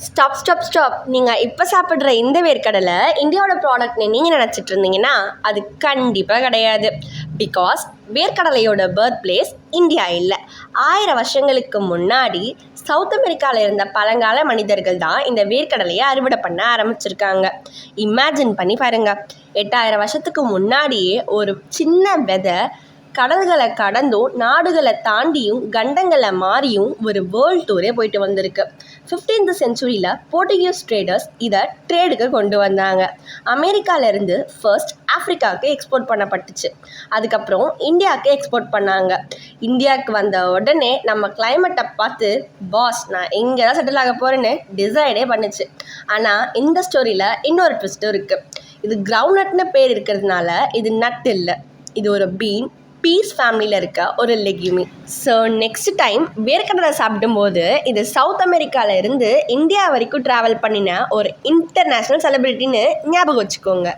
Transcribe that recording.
Stop. நீங்கள் இப்போ சாப்பிட்ற இந்த வேர்க்கடலை இந்தியாவோட ப்ராடக்ட்னு நீங்கள் நினச்சிட்டு இருந்தீங்கன்னா அது கண்டிப்பாக கிடையாது. பிகாஸ் வேர்க்கடலையோட பர்த் பிளேஸ் இந்தியா இல்லை. 1000 வருஷங்களுக்கு முன்னாடி சவுத் அமெரிக்காவில் இருந்த பழங்கால மனிதர்கள் தான் இந்த வேர்க்கடலையை அறுவடை பண்ண ஆரம்பிச்சிருக்காங்க. இமேஜின் பண்ணி பாருங்கள், 8000 வருஷத்துக்கு முன்னாடியே ஒரு சின்ன விதை கடல்களை கடந்தும் நாடுகளை தாண்டியும் கண்டங்களை மாறியும் ஒரு வேர்ல்டு டூரே போயிட்டு வந்திருக்கு. 15th செஞ்சுரியில் போர்ச்சுகீஸ் ட்ரேடர்ஸ் இதை ட்ரேடுக்கு கொண்டு வந்தாங்க. அமெரிக்காவிலேருந்து ஃபர்ஸ்ட் ஆஃப்ரிக்காவுக்கு எக்ஸ்போர்ட் பண்ணப்பட்டுச்சு. அதுக்கப்புறம் இந்தியாவுக்கு எக்ஸ்போர்ட் பண்ணாங்க. இந்தியாவுக்கு வந்த உடனே நம்ம கிளைமேட்டை பார்த்து பாஸ் நான் இங்கே தான் செட்டில் ஆக போகிறேன்னு டிசைடே பண்ணுச்சு. ஆனால் இந்த ஸ்டோரியில் இன்னொரு ட்விஸ்ட்டும் இருக்குது. இது கிரவுண்ட்நட்னு பேர் இருக்கிறதுனால இது நட் இல்லை, இது ஒரு பீன் பீஸ் ஃபேமிலியில் இருக்க ஒரு லெக்யூமி. ஸோ நெக்ஸ்ட் டைம் வேர்க்கடலை சாப்பிடும்போது இது சவுத் அமெரிக்காவில் இருந்து இந்தியா வரைக்கும் ட்ராவல் பண்ணின ஒரு இன்டர்நேஷ்னல் செலிப்ரிட்டின்னு ஞாபகம் வச்சுக்கோங்க.